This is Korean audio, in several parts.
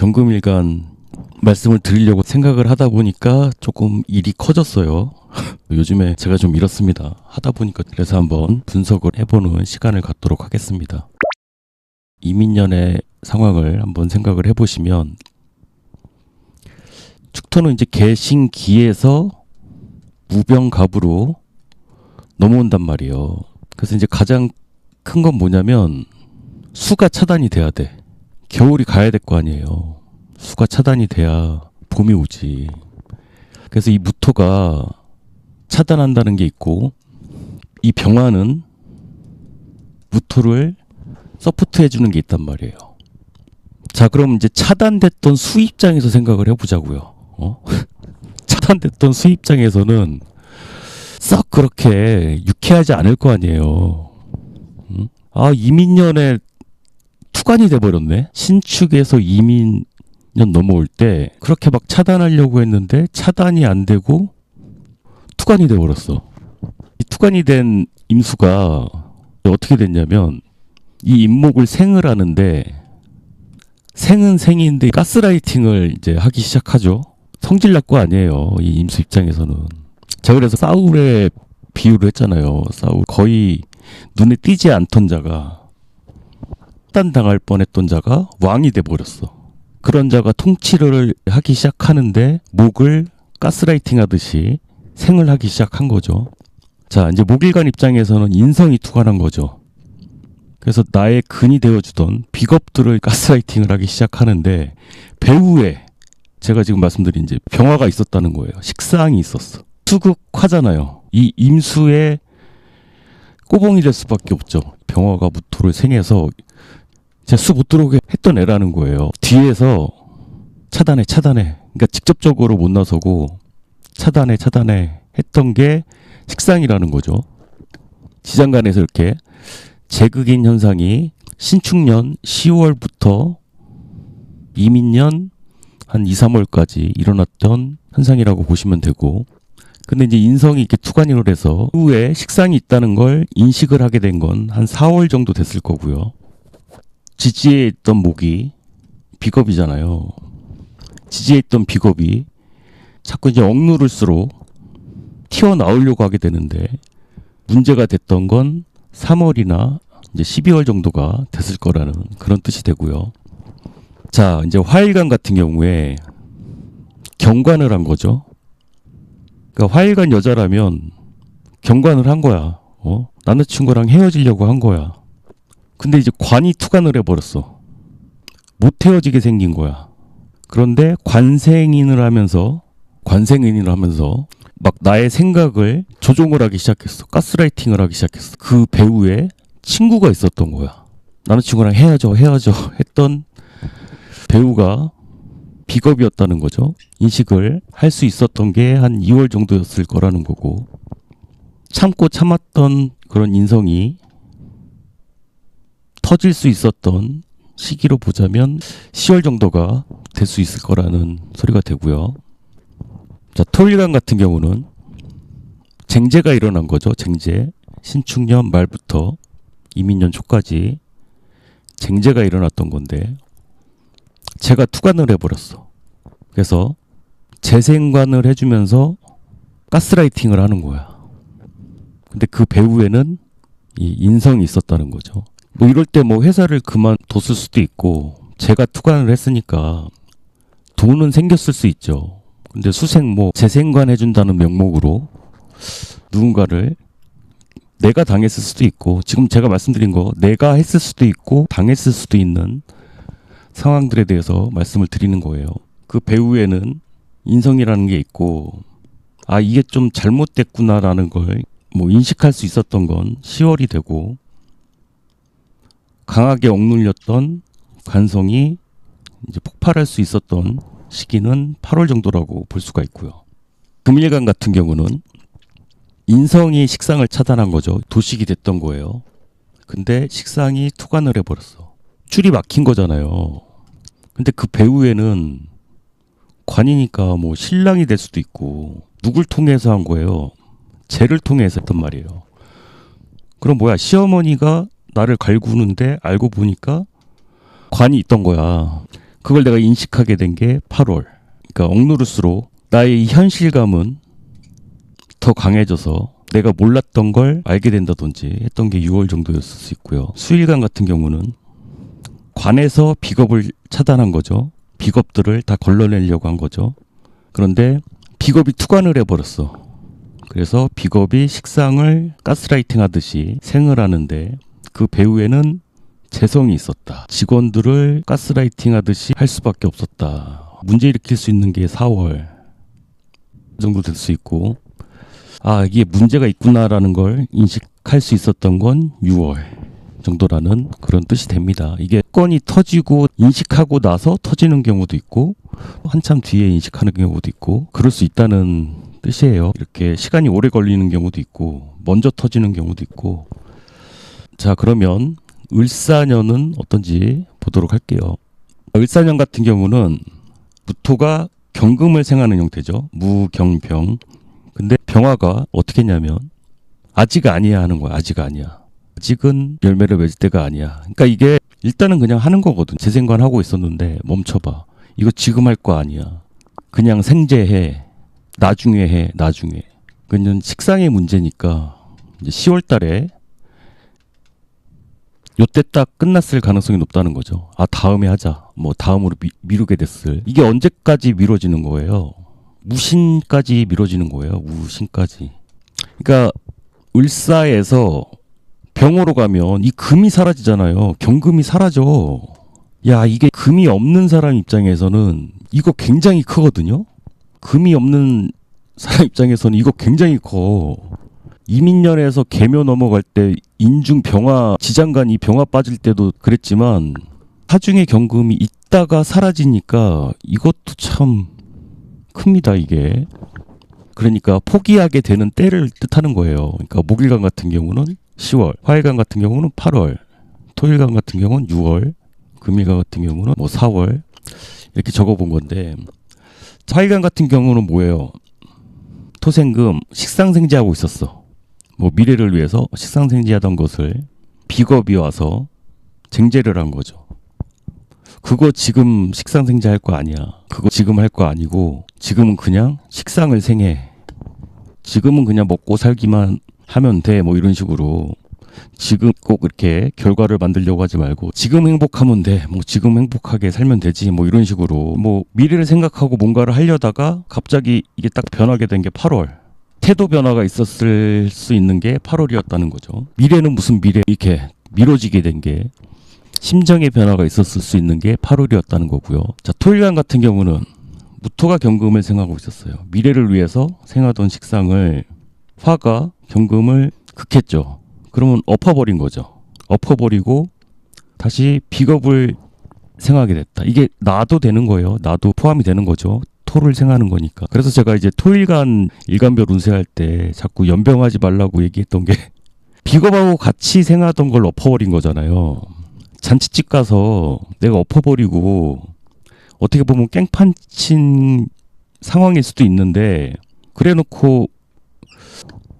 경금일간 말씀을 드리려고 생각을 하다 보니까 조금 일이 커졌어요. 요즘에 제가 좀 이렇습니다. 하다 보니까 그래서 한번 분석을 해보는 시간을 갖도록 하겠습니다. 이민년의 상황을 한번 생각을 해보시면 축토는 이제 개신기에서 무병갑으로 넘어온단 말이에요. 그래서 이제 가장 큰 건 뭐냐면 수가 차단이 돼야 돼. 겨울이 가야 될 거 아니에요. 수가 차단이 돼야 봄이 오지. 그래서 이 무토가 차단한다는 게 있고, 이 병화는 무토를 서포트해 주는 게 있단 말이에요. 자, 그럼 이제 차단됐던 수 입장에서 생각을 해보자고요. 차단됐던 수 입장에서는 썩 그렇게 유쾌하지 않을 거 아니에요. 아, 이민년에 투간이 돼버렸네. 신축에서 이민년 넘어올 때 그렇게 막 차단하려고 했는데 차단이 안 되고 투간이 돼버렸어. 이 투간이 된 임수가 어떻게 됐냐면, 이 임목을 생을 하는데, 생은 생인데 가스라이팅을 이제 하기 시작하죠. 성질 날 거 아니에요, 이 임수 입장에서는. 제가 그래서 사울의 비유를 했잖아요. 사울 거의 눈에 띄지 않던 자가, 단당할 뻔했던 자가 왕이 돼버렸어. 그런 자가 통치를 하기 시작하는데 목을 가스라이팅 하듯이 생을 하기 시작한 거죠. 자, 이제 목일간 입장에서는 인성이 투관한 거죠. 그래서 나의 근이 되어주던 비겁들을 가스라이팅을 하기 시작하는데, 배후에 제가 지금 말씀드린 이제 병화가 있었다는 거예요. 식상이 있었어. 수극화잖아요. 이 임수의 꼬봉이 될 수밖에 없죠. 병화가 무토를 생해서 제가 수 못 들어오게 했던 애라는 거예요. 뒤에서 차단해. 그러니까 직접적으로 못 나서고 차단해 했던 게 식상이라는 거죠. 지장간에서 이렇게 제극인 현상이 신축년 10월부터 이민년 한 2, 3월까지 일어났던 현상이라고 보시면 되고, 근데 이제 인성이 이렇게 투관으로 해서 후에 식상이 있다는 걸 인식을 하게 된 건 한 4월 정도 됐을 거고요. 지지에 있던 목이 비겁이잖아요. 지지에 있던 비겁이 자꾸 이제 억누를수록 튀어나오려고 하게 되는데, 문제가 됐던 건 3월이나 이제 12월 정도가 됐을 거라는 그런 뜻이 되고요. 자, 이제 화일간 같은 경우에 경관을 한 거죠. 그러니까 화일간 여자라면 경관을 한 거야. 남자친구랑 헤어지려고 한 거야. 근데 이제 관이 투관을 해버렸어. 못 헤어지게 생긴 거야. 그런데 관생인을 하면서 막 나의 생각을 조종을 하기 시작했어. 가스라이팅을 하기 시작했어. 그 배우에 친구가 있었던 거야. 남자친구랑 헤어져 했던 배우가 비겁이었다는 거죠. 인식을 할 수 있었던 게 한 2월 정도였을 거라는 거고, 참고 참았던 그런 인성이 터질 수 있었던 시기로 보자면 10월 정도가 될 수 있을 거라는 소리가 되고요. 자, 토일간 같은 경우는 쟁제가 일어난 거죠. 쟁제. 신축년 말부터 이민년 초까지 쟁제가 일어났던 건데, 제가 투관을 해버렸어. 그래서 재생관을 해주면서 가스라이팅을 하는 거야. 근데 그 배후에는 이 인성이 있었다는 거죠. 뭐 이럴 때 뭐 회사를 그만뒀을 수도 있고, 제가 투관을 했으니까 돈은 생겼을 수 있죠. 근데 수생 뭐 재생관 해준다는 명목으로 누군가를 내가 당했을 수도 있고, 지금 제가 말씀드린 거 내가 했을 수도 있고 당했을 수도 있는 상황들에 대해서 말씀을 드리는 거예요. 그 배후에는 인성이라는 게 있고, 아, 이게 좀 잘못됐구나라는 걸 뭐 인식할 수 있었던 건 10월이 되고, 강하게 억눌렸던 관성이 이제 폭발할 수 있었던 시기는 8월 정도라고 볼 수가 있고요. 금일간 같은 경우는 인성이 식상을 차단한 거죠. 도식이 됐던 거예요. 근데 식상이 투관을 해버렸어. 줄이 막힌 거잖아요. 근데 그 배후에는 관이니까 뭐 신랑이 될 수도 있고, 누굴 통해서 한 거예요? 쟤를 통해서 했단 말이에요. 그럼 뭐야, 시어머니가 나를 갈구는데 알고 보니까 관이 있던 거야. 그걸 내가 인식하게 된 게 8월. 그러니까 억누를수록 나의 이 현실감은 더 강해져서 내가 몰랐던 걸 알게 된다든지 했던 게 6월 정도였을 수 있고요. 수일간 같은 경우는 관에서 비겁을 차단한 거죠. 비겁들을 다 걸러내려고 한 거죠. 그런데 비겁이 투관을 해버렸어. 그래서 비겁이 식상을 가스라이팅 하듯이 생을 하는데 그 배후에는 재성이 있었다. 직원들을 가스라이팅 하듯이 할 수밖에 없었다. 문제 일으킬 수 있는 게 4월 정도 될 수 있고, 아, 이게 문제가 있구나라는 걸 인식할 수 있었던 건 6월 정도라는 그런 뜻이 됩니다. 이게 건이 터지고 인식하고 나서 터지는 경우도 있고 한참 뒤에 인식하는 경우도 있고 그럴 수 있다는 뜻이에요. 이렇게 시간이 오래 걸리는 경우도 있고 먼저 터지는 경우도 있고. 자, 그러면 을사년은 어떤지 보도록 할게요. 을사년 같은 경우는 무토가 경금을 생하는 형태죠. 무경병. 근데 병화가 어떻게 했냐면 아직 아니야 하는 거야. 아직 아니야. 아직은 열매를 맺을 때가 아니야. 그러니까 이게 일단은 그냥 하는 거거든. 재생관하고 있었는데 멈춰봐. 이거 지금 할 거 아니야. 그냥 생재해. 나중에 해. 나중에. 그냥 식상의 문제니까 이제 10월 달에 요때 딱 끝났을 가능성이 높다는 거죠. 아, 다음에 하자. 뭐 다음으로 미루게 됐을. 이게 언제까지 미뤄지는 거예요? 무신까지 미뤄지는 거예요. 무신까지. 그러니까 을사에서 병으로 가면 이 금이 사라지잖아요. 경금이 사라져. 야, 이게 금이 없는 사람 입장에서는 이거 굉장히 크거든요. 금이 없는 사람 입장에서는 이거 굉장히 커. 이민년에서 계묘 넘어갈 때 인중 병화, 지장간이 병화 빠질 때도 그랬지만 하중에 경금이 있다가 사라지니까 이것도 참 큽니다, 이게. 그러니까 포기하게 되는 때를 뜻하는 거예요. 그러니까 목일간 같은 경우는 10월, 화일간 같은 경우는 8월, 토일간 같은 경우는 6월, 금일간 같은 경우는 뭐 4월 이렇게 적어본 건데, 화일간 같은 경우는 뭐예요? 토생금 식상생지하고 있었어. 뭐 미래를 위해서 식상생지하던 것을 비겁이 와서 쟁제를 한 거죠. 그거 지금 식상생지 할 거 아니야. 그거 지금 할 거 아니고 지금은 그냥 식상을 생해. 지금은 그냥 먹고 살기만 하면 돼. 뭐 이런 식으로. 지금 꼭 이렇게 결과를 만들려고 하지 말고 지금 행복하면 돼. 뭐 지금 행복하게 살면 되지. 뭐 이런 식으로. 뭐 미래를 생각하고 뭔가를 하려다가 갑자기 이게 딱 변하게 된 게 8월. 태도 변화가 있었을 수 있는 게 8월이었다는 거죠. 미래는 무슨 미래 이렇게 미뤄지게 된 게 심정의 변화가 있었을 수 있는 게 8월이었다는 거고요. 자, 토일간 같은 경우는 무토가 경금을 생하고 있었어요. 미래를 위해서 생하던 식상을 화가 경금을 극했죠. 그러면 엎어버린 거죠. 엎어버리고 다시 비겁을 생하게 됐다. 이게 나도 되는 거예요. 나도 포함이 되는 거죠. 토를 생하는 거니까. 그래서 제가 이제 토일간 일간별 운세할 때 자꾸 연병하지 말라고 얘기했던 게 비겁하고 같이 생하던 걸 엎어버린 거잖아요. 잔치집 가서 내가 엎어버리고 어떻게 보면 깽판 친 상황일 수도 있는데 그래놓고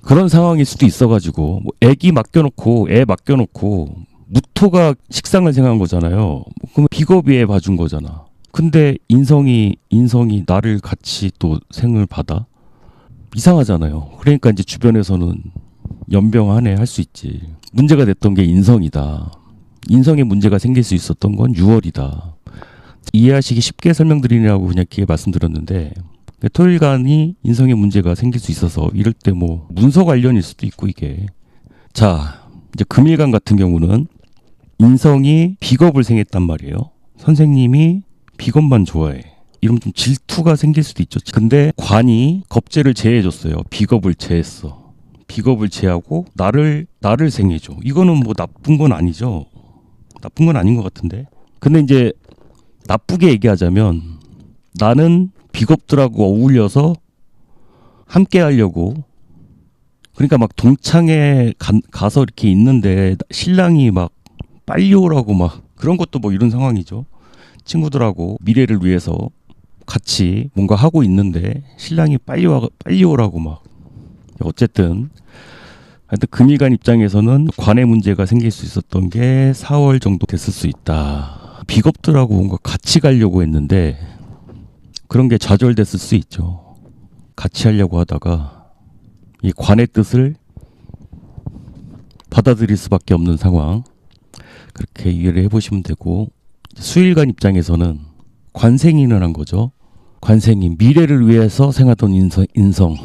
그런 상황일 수도 있어가지고 뭐 애기 맡겨놓고 애 맡겨놓고 무토가 식상을 생한 거잖아요. 그럼 비겁이 애 봐준 거잖아. 근데 인성이 나를 같이 또 생을 받아? 이상하잖아요. 그러니까 이제 주변에서는 연병하네 할 수 있지. 문제가 됐던 게 인성이다. 인성에 문제가 생길 수 있었던 건 6월이다. 이해하시기 쉽게 설명드리느라고 그냥 이렇게 말씀드렸는데 토일간이 인성에 문제가 생길 수 있어서 이럴 때 뭐 문서 관련일 수도 있고 이게. 자, 이제 금일간 같은 경우는 인성이 비겁을 생했단 말이에요. 선생님이 비겁만 좋아해. 이러면 좀 질투가 생길 수도 있죠. 근데 관이 겁재를 제해줬어요. 비겁을 제했어. 비겁을 제하고 나를 생해줘. 이거는 뭐 나쁜 건 아니죠. 나쁜 건 아닌 것 같은데. 근데 이제 나쁘게 얘기하자면 나는 비겁들하고 어울려서 함께 하려고, 그러니까 막 동창회 가서 이렇게 있는데 신랑이 막 빨리 오라고 막 그런 것도 뭐 이런 상황이죠. 친구들하고 미래를 위해서 같이 뭔가 하고 있는데 신랑이 빨리 오라고 막. 어쨌든 하여튼 금일간 입장에서는 관의 문제가 생길 수 있었던 게 4월 정도 됐을 수 있다. 비겁들하고 뭔가 같이 가려고 했는데 그런 게 좌절됐을 수 있죠. 같이 하려고 하다가 이 관의 뜻을 받아들일 수밖에 없는 상황, 그렇게 이해를 해보시면 되고, 수일관 입장에서는 관생인을 한 거죠. 관생인, 미래를 위해서 생하던 인성,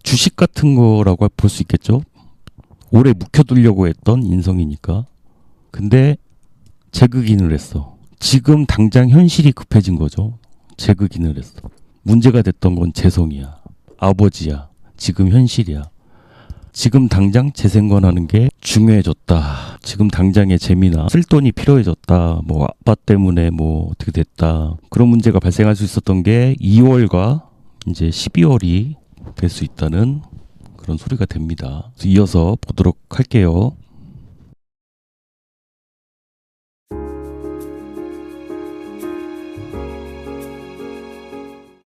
주식 같은 거라고 볼 수 있겠죠. 오래 묵혀두려고 했던 인성이니까. 근데 재극인을 했어. 지금 당장 현실이 급해진 거죠. 재극인을 했어. 문제가 됐던 건 재성이야, 아버지야, 지금 현실이야. 지금 당장 재생건하는 게 중요해졌다. 지금 당장의 재미나 쓸 돈이 필요해졌다. 뭐 아빠 때문에 뭐 어떻게 됐다. 그런 문제가 발생할 수 있었던 게 2월과 이제 12월이 될 수 있다는 그런 소리가 됩니다. 이어서 보도록 할게요.